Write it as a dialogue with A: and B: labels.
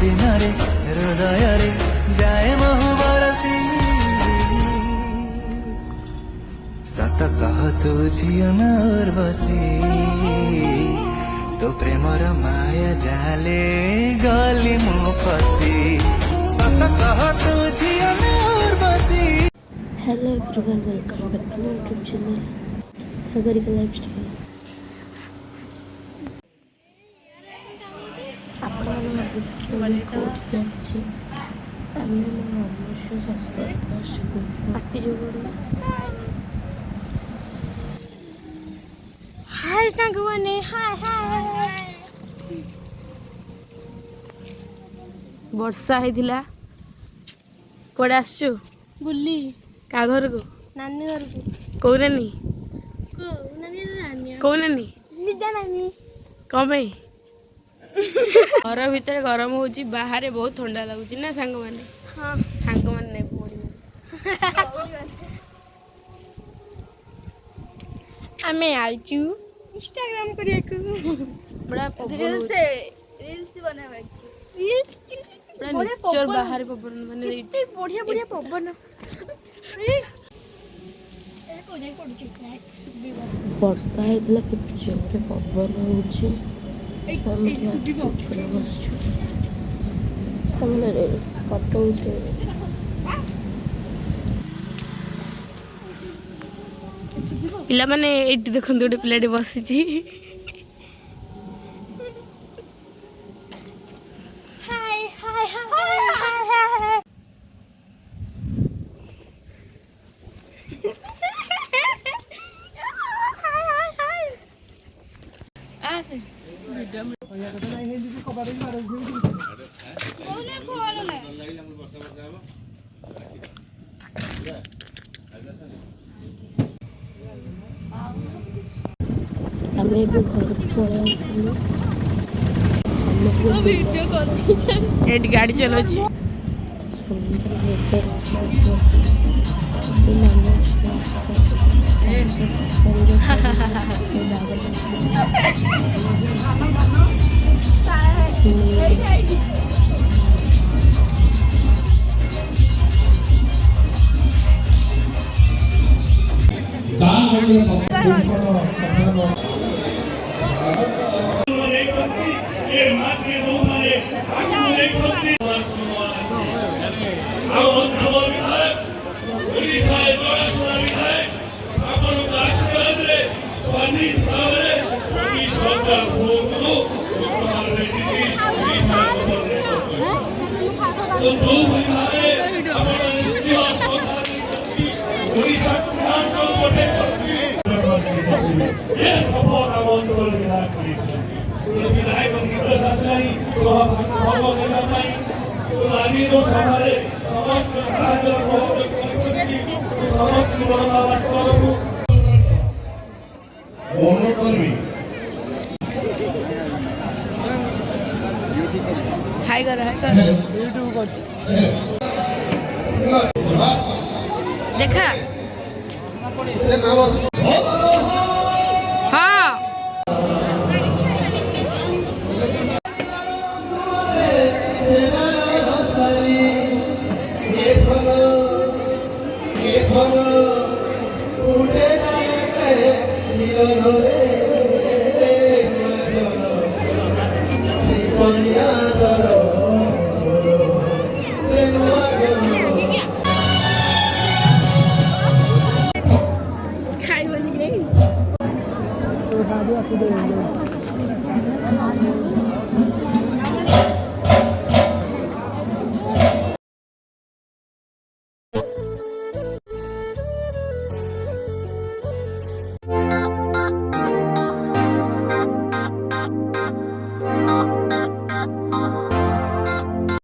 A: दिन रे हृदय रे जाए महु बरसी सत कह तू झियो नर बसी तो प्रेमर माया जाले गली मु फसी सत कह तू झियो नर बसी।
B: Hello everyone, welcome back to my YouTube channel Sagarika lifestyle. Hi सांगवाने, हाय हाय। वर्षा होइथिला कोडे आसछु
C: बुल्ली
B: का घर को
C: नानी घर को
B: कौ नानी
C: को नानी नानी
B: कौ नानी
C: लिजा नानी
B: कौन भाई घर भितर गरम होची बाहर बहुत ठंडा लगुच ना सांग माने।
C: हाँ
B: सांग माने
C: आमे आइचू इंस्टाग्राम करिया को
B: बड़ा
C: रील्स बनावा रील्स
B: बड़ा नेचर बाहर पवन माने
C: इतने बढ़िया बढ़िया पवन
B: वर्षा होइथिला केते जोरे पवन होची सामने फोटो उठे पिला माने एटी देखन गोटे पिलाटी बसिची
C: हाय हाय हाय हाय
B: हमें भी घर पड़े
C: वीडियो करती
B: एटी गाड़ी चलोची हाय कर देखा हाँ खाई बन गई।